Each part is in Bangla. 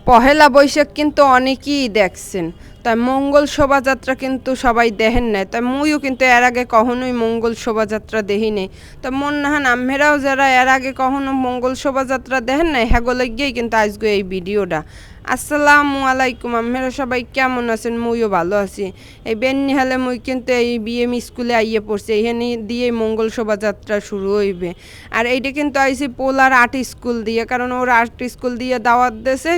পহেলা বৈশাখ কিন্তু অনেকেই দেখছেন। তাই মঙ্গল শোভাযাত্রা কিন্তু সবাই দেখেন নাই। তাই মুইও কিন্তু এর আগে কখনোই মঙ্গল শোভাযাত্রা দেখি নাই। তো মনে হয় আম্মেরাও যারা এর আগে কখনো মঙ্গল শোভাযাত্রা দেখেন নাই হ্যাগো গিয়েই কিন্তু আজকে এই ভিডিওটা। আসসালামু আলাইকুম, আম্মেরা সবাই কেমন আছেন? মুইও ভালো আছি। এই বেন্নিহালে মুই কিন্তু এই বিএম স্কুলে আইয়ে পড়ছি, এইখানে দিয়ে মঙ্গল শোভাযাত্রা শুরু হইবে। আর এইটা কিন্তু আইসি পোলার আর্ট স্কুল দিয়ে, কারণ ওর আর্ট স্কুল দিয়ে দাওয়াত দিয়েছে,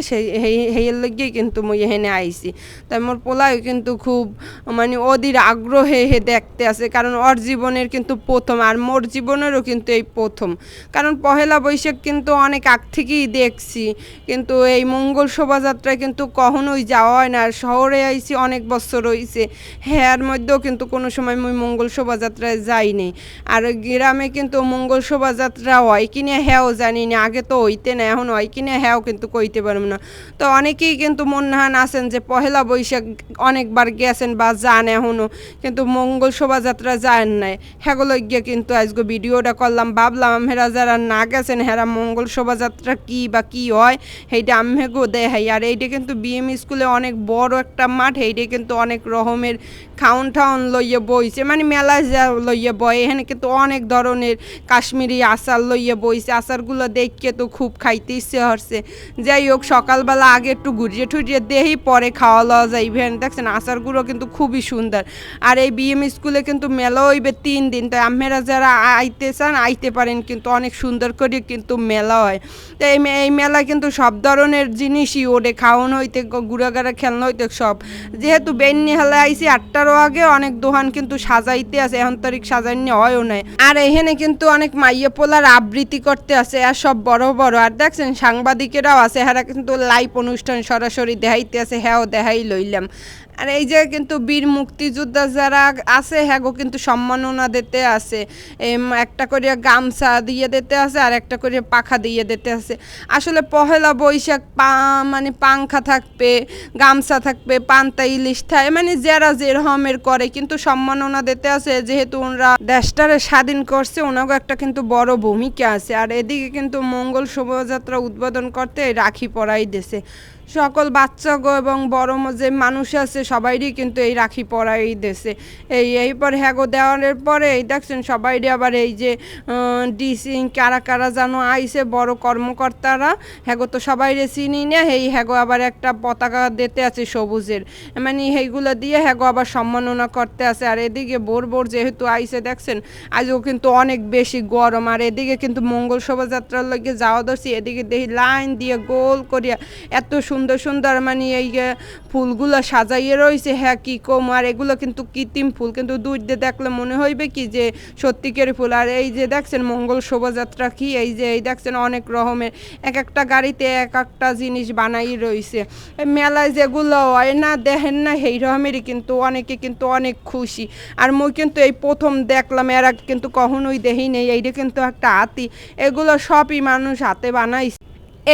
সেই লগিয়ে কিন্তু মুই এখানে আইসি। তাই মোর পোলাই কিন্তু খুব মানে অধীর আগ্রহে দেখতে আছে, কারণ ওর জীবনের কিন্তু প্রথম, আর মোর জীবনেরও কিন্তু এই প্রথম। কারণ পহেলা বৈশাখ কিন্তু অনেক আগ থেকেই দেখছি, কিন্তু এই মঙ্গল শোভাযাত্রায় কিন্তু কখনোই যাওয়া হয় না। আর শহরে আইসি অনেক বছর হইছে, হ্যার মধ্যেও কিন্তু কোনো সময় মুই মঙ্গল শোভাযাত্রায় যাইনি। আর গ্রামে কিন্তু মঙ্গল শোভাযাত্রা হয় কিনা হ্যাঁও জানি না, আগে তো হইতে না, এখন হয় কিনা হ্যাঁও কিন্তু কইতে পারব না। তো অনেকেই কিন্তু মনহান আছেন যে পহেলা বৈশাখ অনেকবার গেছেন বা যান এখনও, কিন্তু মঙ্গল শোভাযাত্রা যান নাই। হ্যাগুলো গিয়ে কিন্তু আজকে ভিডিওটা করলাম, ভাবলাম হেরা যারা না গেছেন হেরা মঙ্গল শোভাযাত্রা কি বা কি হয় সেইটা আম্মেগো দেখাই। আর এইটা কিন্তু বিএম স্কুলে অনেক বড় একটা মাঠ, এইটা কিন্তু অনেক রকমের খাউন ঠাউন লইয়ে বইছে, মানে মেলা যা লইয়ে বয়। এখানে কিন্তু অনেক ধরনের কাশ্মীরি আচার লইয়ে বইছে, আচারগুলো দেখকে তো খুব খাইতে ইচ্ছে হচ্ছে। যাই হোক, সকালবেলা আগে একটু ঘুরিয়ে ঠুরিয়ে দেহি, পরে খাওয়া লওয়া যাইবে। দেখছেন আচারগুলো কিন্তু খুবই সুন্দর। আর এই বিএম স্কুলে কিন্তু মেলা হইবে 3 দিন, তাই আমেরা যারা আইতে চান আইতে পারেন, কিন্তু অনেক সুন্দর করে কিন্তু মেলা হয়। তো এই মেলায় কিন্তু সব ধরনের জিনিসই ওঠে, খাওয়ান হইতে ঘুরাঘাড়া খেলনা হইতে সব। যেহেতু বেন্নি হেলা আইসি 8টারও আগে, অনেক দোকান কিন্তু সাজাইতে আছে, এখন তারিখ সাজাইনি হয়ও নাই। আর এখানে কিন্তু অনেক মাইয়া পোলার আবৃত্তি করতে আছে, আর সব বড় বড়। আর দেখছেন সাংবাদিকেরাও আছে, হ্যাঁ কিন্তু লাইভ অনুষ্ঠান সরাসরি দেখাইতে আছে, হ্যাঁও দেখাই লইলাম। আর এই যে কিন্তু বীর মুক্তিযোদ্ধা যারা আছে হ্যাগো কিন্তু সম্মাননা দিতে আছে, একটা করে গামছা দিয়ে দিতে আছে, আর একটা করে পাখা দিয়ে দিতে আছে। আসলে পহেলা বৈশাখ মানে পাংখা থাকবে, গামছা থাকবে, পান্তা ইলিশ থাকে, মানে যারা যেরকমের করে, কিন্তু সম্মাননা দিতে আছে। যেহেতু ওনারা দেশটারে স্বাধীন করছে, ওনাকে একটা কিন্তু বড় ভূমিকা আছে। আর এদিকে কিন্তু মঙ্গল শোভাযাত্রা উদ্বোধন করতে রাখি পরাই দিয়েছে। সকল বাচ্চা গো এবং বড় যে মানুষ আছে সবাইরই কিন্তু এই রাখি পরাই দিয়েছে। এইপর হ্যাগো দেওয়ার পরে এই দেখছেন সবাইরই আবার এই যে ডিসিং কারা কারা যেন আইসে বড় কর্মকর্তারা, হ্যাগো তো সবাইরে চিনি না, হ্যাগো আবার একটা পতাকা দিতে আছে সবুজের, মানে সেইগুলো দিয়ে হ্যাগো আবার সম্মাননা করতে আছে। আর এদিকে বোর যেহেতু আইসে দেখছেন আজও কিন্তু অনেক বেশি গরম। আর এদিকে কিন্তু মঙ্গল শোভাযাত্রার লগে যাওয়া ধরছি, এদিকে দেখি লাইন দিয়ে গোল করিয়া এত সুন্দর সুন্দর মানে এই ফুলগুলো সাজাইয়ে রয়েছে, হ্যাঁ কি কম। আর এগুলো কিন্তু কৃত্রিম ফুল, কিন্তু দূর দিয়ে দেখলে মনে হইবে কি যে সত্যিকারের ফুল। আর এই যে দেখছেন মঙ্গল শোভাযাত্রা কি, এই যে এই দেখছেন অনেক রকমের, এক একটা গাড়িতে এক একটা জিনিস বানাই রয়েছে। মেলায় যেগুলো হয় না দেখেন না, সেই রকমেরই কিন্তু অনেকে কিন্তু অনেক খুশি। আর মই কিন্তু এই প্রথম দেখলাম, এরা কিন্তু কখনোই দেখি নেই। এইটা কিন্তু একটা হাতি, এগুলো সবই মানুষ হাতে বানাইছে।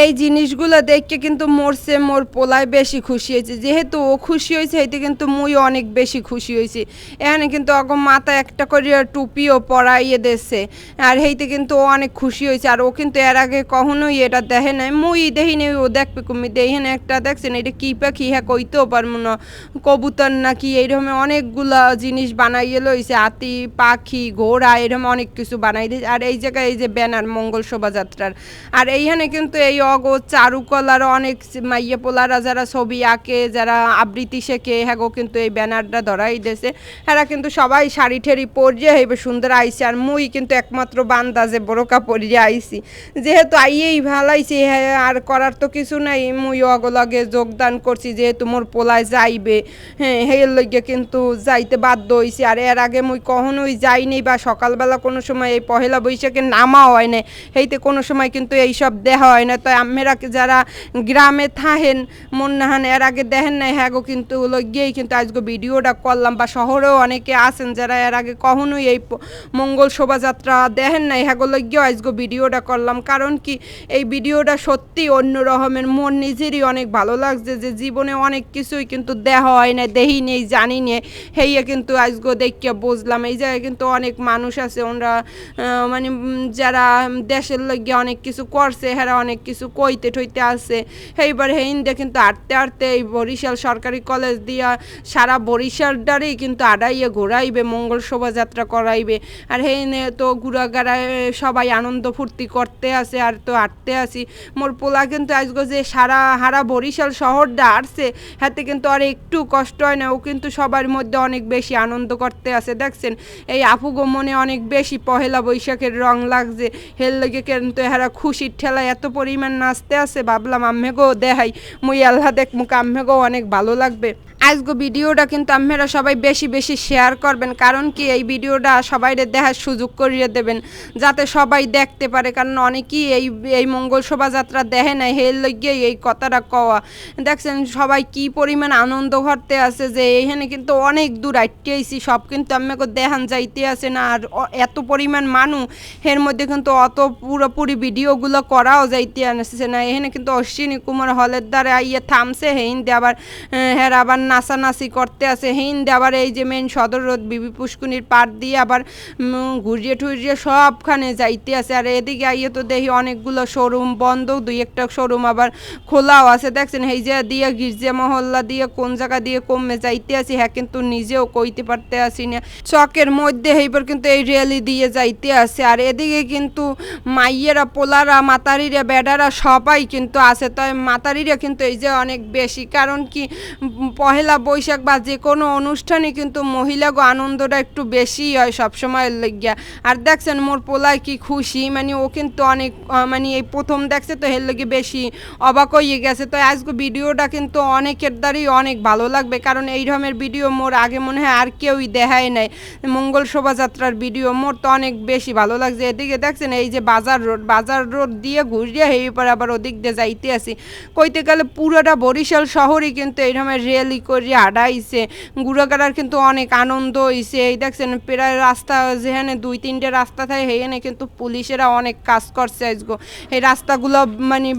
এই জিনিসগুলো দেখে কিন্তু মোর পোলায় বেশি খুশি হয়েছে, যেহেতু ও খুশি হয়েছে এইতে কিন্তু মুই অনেক বেশি খুশি হয়েছি। এখানে কিন্তু অগম মাথায় একটা করে টুপিও পরাইয়ে দিয়েছে, আর সেইতে কিন্তু ও অনেক খুশি হয়েছে। আর ও কিন্তু এর আগে কখনোই এটা দেখে নাই, মুই দেখি নাই, ও দেখবে কুমি দেখেন একটা দেখছেন এটা কী পাখি, হ্যাঁ কইতেও পারবো না, কবুতর নাকি, এইরকম অনেকগুলা জিনিস বানাইয়ে লইছে, হাতি পাখি ঘোড়া এরকম অনেক কিছু বানাই দিয়েছে। আর এই জায়গায় এই যে ব্যানার মঙ্গল শোভাযাত্রার, আর এইখানে কিন্তু এই অগো চারুকলার অনেক মাইয়া পোলারা যারা ছবি আঁকে, যারা আবৃত্তি শেখে, হ্যাগো কিন্তু এই ব্যানারটা ধরাই দিয়েছে। হ্যাঁ কিন্তু সবাই শাড়ি ঠেড়ি পরিয়ে হইবে সুন্দর আইসি। আর মুই কিন্তু একমাত্র বান্দা যে বোরকা পরিয়ে আইসি, যেহেতু আইয়েই ভালাইছি, হ্যাঁ আর করার তো কিছু নাই, মুই অগলগে যোগদান করছি, যেহেতু মোর পোলায় যাইবে, হ্যাঁ হের লইগে কিন্তু যাইতে বাধ্য হইছি। আর এর আগে মুই কখনোই যাইনি, বা সকালবেলা কোনো সময় এই পহেলা বৈশাখে নামা হয় না, সেইতে কোনো সময় কিন্তু এইসব দেখা হয় না। তাই আমেরা যারা গ্রামে থাহেন মন্নাহান এর আগে দেখেন নাই, হ্যাঁ গো কিন্তু গিয়েই কিন্তু আজকে ভিডিওটা করলাম। বা শহরেও অনেকে আছেন যারা এর আগে কখনোই এই মঙ্গল শোভাযাত্রা দেখেন নাই, হ্যাঁ গো গিয়েও আজকে ভিডিওটা করলাম। কারণ কি এই ভিডিওটা সত্যি অন্য রকমের, মন নিজেরই অনেক ভালো লাগছে যে জীবনে অনেক কিছুই কিন্তু দেখা হয় না, দেখি নেই জানি নে, হেইয়া কিন্তু আজকে দেখিয়া বুঝলাম। এই জায়গায় কিন্তু অনেক মানুষ আছে, ওরা মানে যারা দেশের লগে অনেক কিছু করছে, হ্যাঁ অনেক কিছু কিছু কইতে ঠইতে আছে। এইবার হেইন্দে কিন্তু আটতে আটতে এই বরিশাল সরকারি কলেজ দিয়া সারা বরিশালটারেই কিন্তু আড়াইয়ে ঘোরাইবে, মঙ্গল শোভাযাত্রা করাইবে। আর হেইনে তো ঘুরাগাড়ায় সবাই আনন্দ ফুর্তি করতে আছে আর তো আটতে আসি। মোর পোলা কিন্তু আজকে যে হারা বরিশাল শহরটা আসছে, হাতে কিন্তু আর একটু কষ্ট হয় না, ও কিন্তু সবার মধ্যে অনেক বেশি আনন্দ করতে আছে। দেখছেন এই আপুগো মনে অনেক বেশি পহেলা বৈশাখের রং লাগছে, হের লেগে কিন্তু এরা খুশির ঠেলায় এত পরিমাণ নাচতে আছে। ভাবলাম আম্মেগো দেখাই, মুই আল্লাহ দেখ মুখ আম্মেগো অনেক ভালো লাগবে। আজকে ভিডিওটা কিন্তু আপনারা সবাই বেশি বেশি শেয়ার করবেন, কারণ কি এই ভিডিওটা সবাইরে দেখার সুযোগ করিয়ে দেবেন যাতে সবাই দেখতে পারে, কারণ অনেকেই এই মঙ্গল শোভাযাত্রা দেখে নাই, হের লইগে এই কথাটা কওয়া। দেখছেন সবাই কি পরিমাণ আনন্দ করতে আছে, যে এখানে কিন্তু অনেক দূর আইতে আইছি, সব কিন্তু আমাকে দেখান যাইতে আছে না। আর এত পরিমাণ মানুষ, এর মধ্যে কিন্তু অত পুরোপুরি ভিডিওগুলো করাও যাইতে আসছে না। এখানে কিন্তু অশ্বিনী কুমার হলের দ্বারা আইয়ে থামছে, হেইন্দে আবার আবার নাচানাচি করতে আছে। হিন্দে আবার এই যে মেন সদর রোড বিবি পুষ্কুনির পার দিয়ে আবার ঘুরিয়ে টুরিয়ে সবখানে যাইতে আছে। আর এদিকে আইয়ে তো দেখি অনেকগুলো শোরুম বন্ধ, দুই একটা শোরুম আবার খোলাও আছে। দেখছেন এই যে দিয়ে গির্জা মহল্লা দিয়ে কোন জায়গা দিয়ে কমে যাইতে আছি, হ্যাঁ কিন্তু নিজেও কইতে পারতে আসি না। চকের মধ্যে এইবার কিন্তু এই রেলি দিয়ে যাইতে আছে। আর এদিকে কিন্তু মাইয়েরা পোলারা মাতারিরা বেডারা সবাই কিন্তু আছে। তাই মাতারিরা কিন্তু এই যে অনেক বেশি, কারণ কি পহেলা বৈশাখ বা যে কোনো অনুষ্ঠানে কিন্তু মহিলাগো আনন্দটা একটু বেশি হয় সবসময়ের লাগিয়া। আর দেখছেন মোর পোলায় কি খুশি, মানে ও কিন্তু অনেক মানে এই প্রথম দেখছে তো এর লাগে বেশি অবাক হয়ে গেছে। তো আজকে ভিডিওটা কিন্তু অনেকের দ্বারাই অনেক ভালো লাগবে, কারণ এই রকমের ভিডিও মোর আগে মনে হয় আর কেউই দেখায় নাই। মঙ্গল শোভাযাত্রার ভিডিও মোর তো অনেক বেশি ভালো লাগছে। এদিকে দেখছেন এই যে বাজার রোড দিয়ে ঘুরিয়ে এই পরে আবার ওদিক দিয়ে যাইতে আসি। কইতে গেলে পুরোটা বরিশাল শহরই কিন্তু এই রকমের রেলি করে হাঁটাইছে, ঘুরাঘাড়ার কিন্তু অনেক আনন্দ হয়েছে। এই দেখছেন প্রায় রাস্তা যেখানে 2-3টে রাস্তা থাকে সেখানে কিন্তু পুলিশেরা অনেক কাজ করছে আজকে। এই রাস্তাগুলো মানে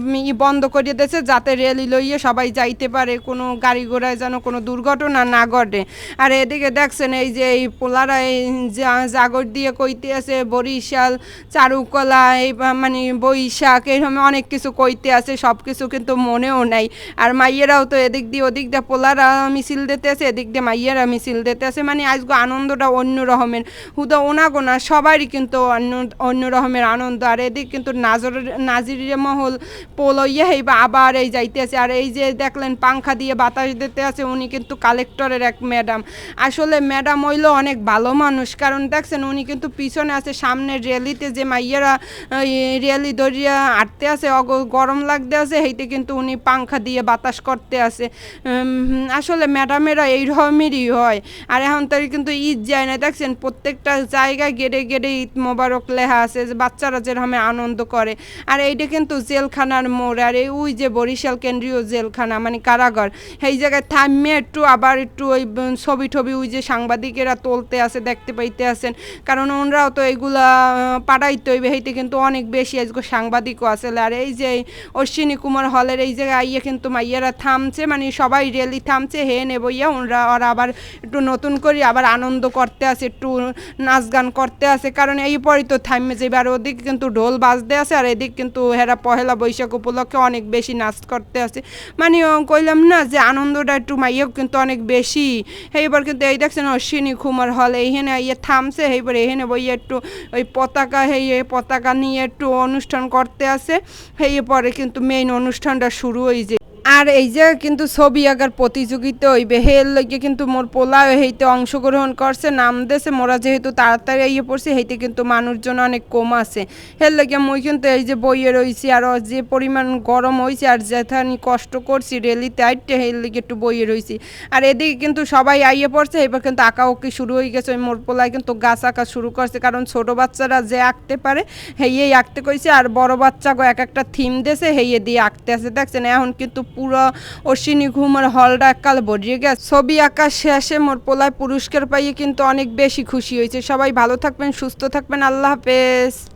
বন্ধ করে দিয়েছে যাতে রেলি লইয়ে সবাই যাইতে পারে, কোনো গাড়ি ঘোড়ায় যেন কোনো দুর্ঘটনা না ঘটে। আর এদিকে দেখছেন এই যে এই পোলারা এই জাগর দিয়ে কইতে আছে বরিশাল চারুকলা, এই মানে বৈশাখ, এইরকম অনেক কিছু কইতে আছে, সব কিছু কিন্তু মনেও নাই। আর মাইয়েরাও তো এদিক দিয়ে ওদিক দিয়ে পোলারা মিছিল দিতে আছে, এদিক দিয়ে মাইয়েরা মিছিল দিতে আছে, মানে আজকে আনন্দটা অন্য রকমের। হুদা ওনাগোনা সবারই কিন্তু অন্য রকমের আনন্দ। আর এদিক কিন্তু নাজির মহল পোলইয়া হইবা আবার এই যাইতে আছে। আর এই যে দেখলেন পাংখা দিয়ে বাতাস দিতে আছে, উনি কিন্তু কালেক্টরের এক ম্যাডাম। আসলে ম্যাডাম হইলো অনেক ভালো মানুষ, কারণ দেখছেন উনি কিন্তু পিছনে আছে, সামনের রেলিতে যে মাইয়েরা রেলি দরিয়া আটতে আছে গরম লাগতে আছে, সেইতে কিন্তু উনি পাংখা দিয়ে বাতাস করতে আছে। আসলে ম্যাডামেরা এই রকমেরই হয়। আর এখন তাই কিন্তু ঈদ যায় না, দেখছেন প্রত্যেকটা জায়গায় গেড়ে গেড়ে ঈদ মোবারক লেখা আছে, যে বাচ্চারা যেরকম আনন্দ করে। আর এইটা কিন্তু জেলখানার মোড়, আর এই ওই যে বরিশাল কেন্দ্রীয় জেলখানা মানে কারাগার, সেই জায়গায় থামিয়ে একটু আবার একটু ওই ছবি টবি ওই যে সাংবাদিকেরা তুলতে আছে, দেখতে পাইতে আছেন, কারণ ওনারাও তো এইগুলা পাঠাইতে হইবে, সেইতে কিন্তু অনেক বেশি আজকে সাংবাদিকও আছে। আর এই যে অশ্বিনী কুমার হলের এই জায়গায় আইয়ে কিন্তু মাইয়ারা থামছে, মানে সবাই রেলি থামছে, হে নেবইয়া ওরা আবার একটু নতুন করে আবার আনন্দ করতে আছে, একটু নাচ গান করতে আছে, কারণ এই পরই তো থামে যাবে। আর ওদিকে কিন্তু ঢোল বাজতে আছে, আর এদিক কিন্তু হেরা পহেলা বৈশাখ উপলক্ষে অনেক বেশি নাচ করতে আছে, মানে কইলাম না যে আনন্দটা একটু মাইয়াও কিন্তু অনেক বেশি। এইবার কিন্তু এই দেখছেন অশ্বিনী কুমার হল এইখানে ইয়ে থামছে, এইবার এখানে বইয়া একটু ওই পতাকা নিয়ে একটু অনুষ্ঠান করতে আছে, সেই পরে কিন্তু মেইন অনুষ্ঠানটা শুরু হয়ে যায়। আর এই যে কিন্তু ছবি আঁকার প্রতিযোগিতা হইবে, হের লইগে কিন্তু মোর পোলা হেইতে অংশগ্রহণ করছে, নাম দেছে। মোরা যেহেতু তাড়াতাড়ি ইয়ে পড়ছি, হেইতে কিন্তু মানুষজন অনেক কম আছে, হের লইগে মুই কিন্তু এই যে বইয়ে রয়েছি। আর যে পরিমাণ গরম হয়েছে আর যেখানি কষ্ট করছি রেলিতে আইটে, হের লইগে একটু বইয়ে রয়েছি। আর এদিকে কিন্তু সবাই আইয়ে পড়ছে, এবার কিন্তু আঁকাউকি শুরু হয়ে গেছে। ওই মোর পোলায় কিন্তু গাছ আঁকা শুরু করছে, কারণ ছোট বাচ্চারা যে আঁকতে পারে হেইয়েই আঁকতে কইছে, আর বড় বাচ্চাকে এক একটা থিম দেছে, হেইয়ে দিয়ে আঁকতে আছে। দেখছেন এখন কিন্তু পুরো অশ্বিনী কুমার হলটা এককাল ভরিয়ে গেছে। ছবি আঁকা শেষে মোর পোলায় পুরস্কার পাইয়ে কিন্তু অনেক বেশি খুশি হয়েছে। সবাই ভালো থাকবেন, সুস্থ থাকবেন, আল্লাহ হাফেজ।